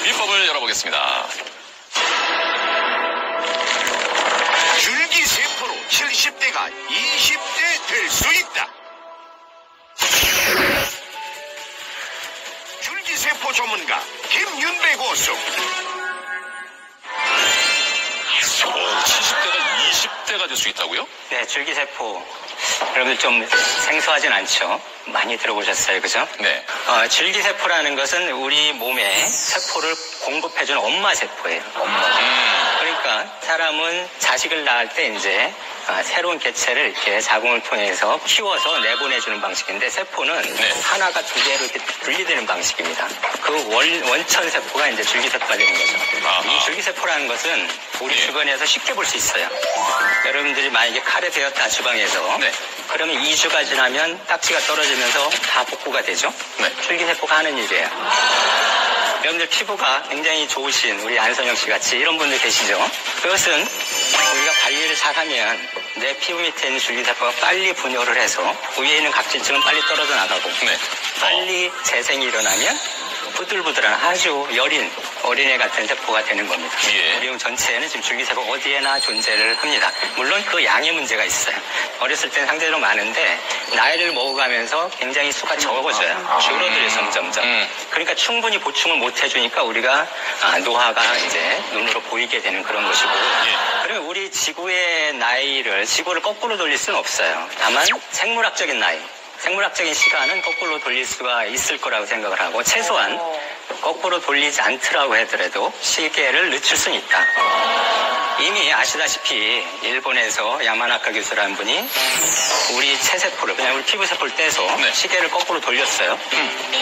비법을 열어보겠습니다. 줄기세포로 70대가 20대 될 수 있다. 줄기세포 전문가 김윤배 고수. 70대가 20대가 될 수 있다고요? 네, 줄기세포. 여러분들 좀 생소하진 않죠? 많이 들어보셨어요, 그죠? 네. 줄기세포라는 것은 우리 몸에 세포를 공급해주는 엄마세포예요. 그러니까 사람은 자식을 낳을 때 이제 새로운 개체를 이렇게 자궁을 통해서 키워서 내보내주는 방식인데 세포는 네. 하나가 두 개로 이렇게 분리되는 방식입니다. 그 원천 세포가 이제 줄기세포가 되는 거죠. 아하. 이 줄기세포라는 것은 우리 예. 주변에서 쉽게 볼 수 있어요. 여러분들이 만약에 칼에 베었다 주방에서 네. 그러면 2주가 지나면 딱지가 떨어지면서 다 복구가 되죠. 네. 줄기세포가 하는 일이에요. 여러분들 피부가 굉장히 좋으신 우리 안선영 씨 같이 이런 분들 계시죠? 그것은 우리가 관리를 잘하면 내 피부 밑에 있는 줄기세포가 빨리 분열을 해서 위에 있는 각질층은 빨리 떨어져 나가고 네. 빨리 재생이 일어나면 부들부들한 아주 여린 어린애 같은 세포가 되는 겁니다. 예. 우리 몸 전체에는 지금 줄기세포 어디에나 존재를 합니다. 물론 그 양의 문제가 있어요. 어렸을 때는 상대적으로 많은데 나이를 먹어가면서 굉장히 수가 적어져요. 줄어들어요, 점점점. 그러니까 충분히 보충을 못 해주니까 우리가 노화가 이제 눈으로 보이게 되는 그런 것이고. 예. 그러면 우리 지구를 거꾸로 돌릴 수는 없어요. 다만 생물학적인 나이. 생물학적인 시간은 거꾸로 돌릴 수가 있을 거라고 생각을 하고 최소한 거꾸로 돌리지 않더라고 하더라도 시계를 늦출 수는 있다. 이미 아시다시피 일본에서 야마나카 교수라는 분이 우리 체세포를 그냥 우리 피부세포를 떼서 네. 시계를 거꾸로 돌렸어요.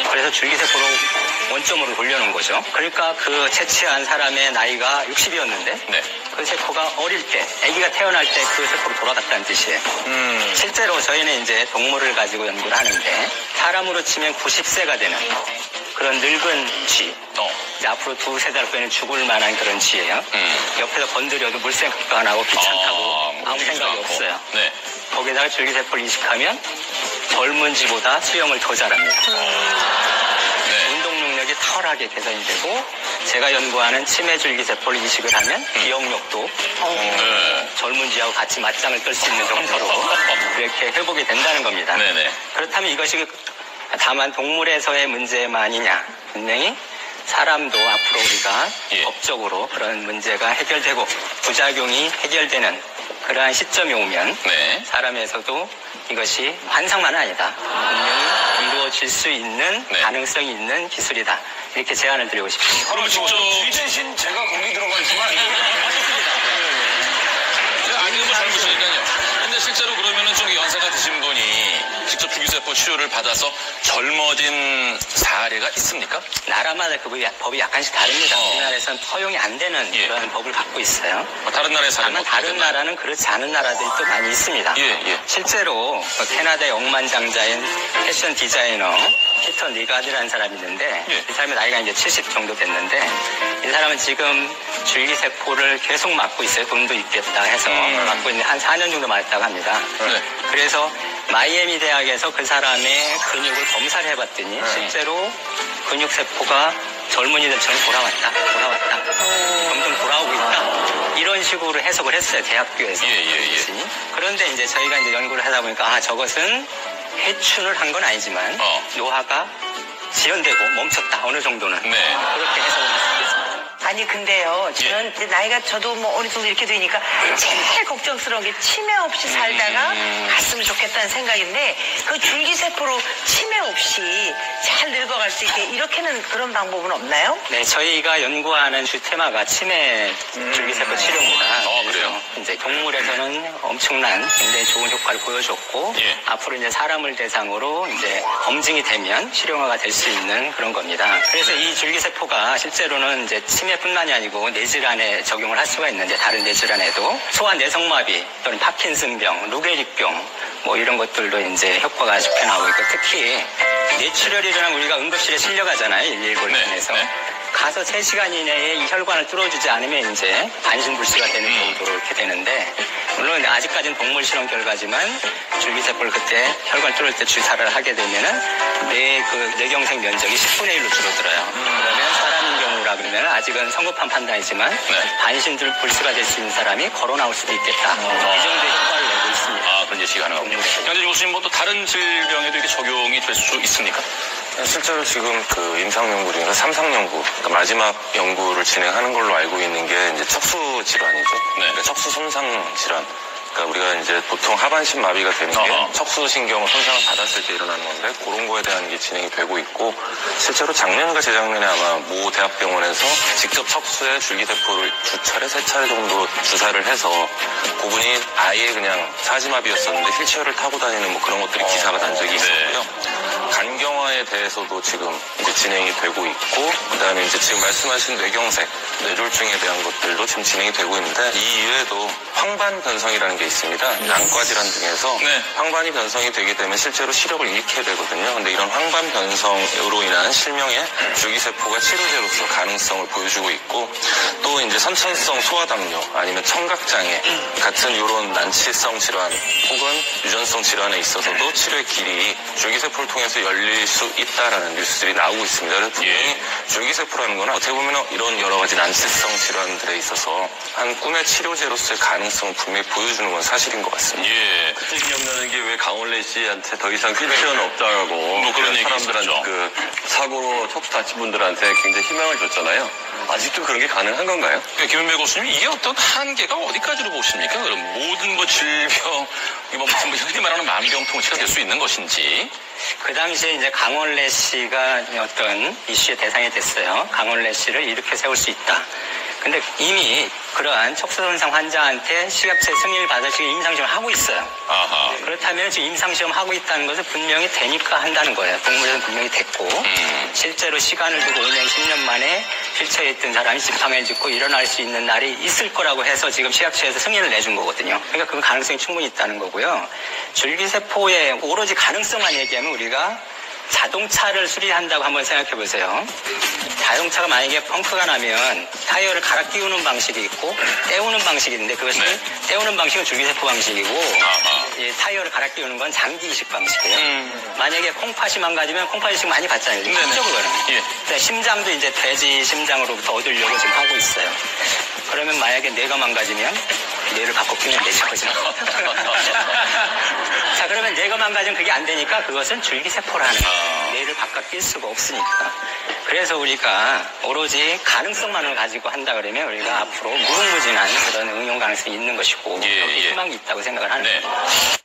그래서 줄기세포로 원점으로 돌려놓은 거죠. 그러니까 그 채취한 사람의 나이가 60이었는데 네. 그 세포가 어릴 때, 아기가 태어날 때 그 세포로 돌아갔다는 뜻이에요. 실제로 저희는 이제 동물을 가지고 연구를 하는데 사람으로 치면 90세가 되는 그런 늙은 쥐. 이제 앞으로 두세 달 후에는 죽을 만한 그런 쥐예요. 옆에서 건드려도 물생각도 안 하고 귀찮다고 아무 생각이 없어요. 네. 거기다가 줄기세포를 이식하면 젊은 쥐보다 수영을 더 잘합니다. 네. 운동 능력이 탁월하게 개선이 되고 제가 연구하는 치매 줄기세포를 이식을 하면 기억력도 네. 젊은 쥐하고 같이 맞짱을 떨 수 있는 정도로 이렇게 회복이 된다는 겁니다. 네네. 그렇다면 이것이 다만 동물에서의 문제만이냐? 분명히 사람도 앞으로 우리가 예. 법적으로 그런 문제가 해결되고 부작용이 해결되는 그러한 시점이 오면 네. 사람에서도 이것이 환상만은 아니다. 분명히 이루어질 수 있는 네. 가능성이 있는 기술이다. 이렇게 제안을 드리고 싶습니다. 그럼 직접 쥐 대신 제가 거기 들어가 있지만 아니면 뭐 잘못이니까요. 근데 실제로 그러면은 좀 연세가 드신 분이 직접 줄기세포 치료를 받아서 젊어진 사례가 있습니까? 나라마다 그 법이 약간씩 다릅니다. 우리나라에서는 허용이 안 되는 예. 그런 법을 갖고 있어요. 다른 나라의 사례는 다만 어떻게 다른 되나요? 나라는 그렇지 않은 나라들이 또 많이 있습니다. 예. 실제로 캐나다의 억만장자인 패션 디자이너 피터 니가드라는 사람이 있는데 예. 이 사람의 나이가 이제 70 정도 됐는데 이 사람은 지금 줄기세포를 계속 맞고 있어요. 돈도 있겠다 해서 맞고 있는데 한 4년 정도 맞았다고 합니다. 네. 그래서 마이애미 대학에서 그 사람의 근육을 검사를 해봤더니 실제로 근육세포가 젊은이들처럼 돌아왔다. 점점 돌아오고 있다. 이런 식으로 해석을 했어요. 대학교에서. 예. 그런데 이제 저희가 이제 연구를 하다 보니까 저것은 해춘을 한 건 아니지만 노화가 지연되고 멈췄다. 어느 정도는. 네. 그렇게 해석을 할 수 있겠습니다. 아니 근데요 저는 이제 나이가 저도 뭐 어느 정도 이렇게 되니까 제일 걱정스러운 게 치매 없이 살다가 갔으면 좋겠다는 생각인데 그 줄기세포로 치매 없이 잘 늙어갈 수 있게 이렇게는 그런 방법은 없나요? 네, 저희가 연구하는 주 테마가 치매 줄기세포 치료입니다. 그래요? 이제 동물에서는 엄청난 굉장히 좋은 효과를 보여줬고 예. 앞으로 이제 사람을 대상으로 이제 검증이 되면 실용화가 될 수 있는 그런 겁니다. 그래서 이 줄기세포가 실제로는 이제 치매뿐만이 아니고 뇌질환에 적용을 할 수가 있는데 다른 뇌질환에도 소아 내성마비 또는 파킨슨병, 루게릭병 뭐 이런 것들도 이제 효과가 좋게 나오고 있고 특히 뇌출혈이 일어나면 우리가 응급실에 실려가잖아요. 119를 네, 통해서. 네. 가서 3시간 이내에 이 혈관을 뚫어주지 않으면 이제 반신불수가 되는 정도로 이렇게 되는데 물론 아직까지는 동물 실험 결과지만 줄기세포를 그때 혈관 뚫을 때 주사를 하게 되면은 뇌경색 면적이 10분의 1로 줄어들어요. 그러면 사람인 경우라 그러면 그러면 아직은 성급한 판단이지만 네. 반신줄 불수가 될 수 있는 사람이 걸어 나올 수도 있겠다. 이 정도의 효과를 내고 있습니다. 아, 그런 예측이 가능하군요. 양재진 교수님, 뭐 또 다른 질병에도 이게 적용이 될 수 있습니까? 실제로 지금 그 임상연구 중에서 3상 연구, 그러니까 마지막 연구를 진행하는 걸로 알고 있는 게 이제 척수 질환이죠. 네. 그러니까 척수 손상 질환. 그러니까 우리가 이제 보통 하반신 마비가 되는 게 어허. 척수 신경 손상을 받았을 때 일어나는 건데 그런 거에 대한 게 진행이 되고 있고 실제로 작년인가 재작년에 아마 모 대학병원에서 직접 척수에 줄기세포를 2차례, 3차례 정도 주사를 해서 그분이 아예 그냥 사지마비였었는데 휠체어를 타고 다니는 뭐 그런 것들이 기사가 난 적이 있었고요. 간경화에 대해서도 지금 이제 진행이 되고 있고 그다음에 이제 지금 말씀하신 뇌경색, 뇌졸중에 대한 것들도 지금 진행이 되고 있는데 이 이외에도 황반 변성이라는 게 있습니다. 안과 질환 중에서 네. 황반이 변성이 되게 되면 실제로 시력을 잃게 되거든요. 근데 이런 황반 변성으로 인한 실명의 줄기세포가 치료제로서 가능성을 보여주고 있고 또 이제 선천성 소아당뇨 아니면 청각장애 같은 이런 난치성 질환 혹은 유전성 질환에 있어서도 치료의 길이 줄기세포를 통해서 열릴 수 있다라는 뉴스들이 나오고 있습니다. 그래서 분명히 줄기세포라는 건 어떻게 보면 이런 여러 가지 난치성 질환들에 있어서 한 꿈의 치료제로서의 가능성을 분명히 보여주는 건 사실인 것 같습니다. 예. 그때 기억나는 게 왜 강원래 씨한테 더 이상 휠체어는 없다고 뭐 그런 얘기 사람들한테 있었죠. 그 사고로 척수 다친 분들한테 굉장히 희망을 줬잖아요. 아직도 그런 게 가능한 건가요? 그러니까 김은배 교수님, 이게 어떤 한계가 어디까지로 보십니까? 그럼 모든 뭐 질병, 뭐 무슨 뭐 흔히 말하는 만병통치가 될 수 있는 것인지. 그 당시에 이제 강원래 씨가 어떤 이슈의 대상이 됐어요. 강원래 씨를 이렇게 세울 수 있다. 근데 이미 그러한 척수손상 환자한테 식약처의 승인을 받아 지금 임상시험을 하고 있어요. 아하. 그렇다면 지금 임상시험 하고 있다는 것은 분명히 되니까 한다는 거예요. 동물에서는 분명히 됐고 실제로 시간을 두고 5년, 10년 만에 휠체어에 있던 사람이 지팡이를 짚고 일어날 수 있는 날이 있을 거라고 해서 지금 식약처에서 승인을 내준 거거든요. 그러니까 그 가능성이 충분히 있다는 거고요. 줄기세포의 오로지 가능성만 얘기하면 우리가 자동차를 수리한다고 한번 생각해 보세요. 자동차가 만약에 펑크가 나면 타이어를 갈아 끼우는 방식이 있고 떼우는 방식이 있는데 그것이 네. 떼우는 방식은 줄기세포 방식이고 아하. 이 타이어를 갈아 끼우는 건 장기 이식 방식이에요. 만약에 콩팥이 망가지면 콩팥 이식 많이 받잖아요. 네네. 크죠 그거는. 예. 그러니까 심장도 이제 돼지 심장으로부터 얻으려고 지금 하고 있어요. 그러면 만약에 뇌가 망가지면 뇌를 바꿔 끼면 되죠. 그죠? 자, 그러면 뇌가 망가지면 그게 안 되니까 그것은 줄기세포라는 뇌를 바꿔 낄 수가 없으니까. 그래서 우리가 오로지 가능성만을 가지고 한다 그러면 우리가 앞으로 무궁무진한 그런 응용 가능성이 있는 것이고 예, 여기 예. 희망이 있다고 생각을 하는 네. 겁니다.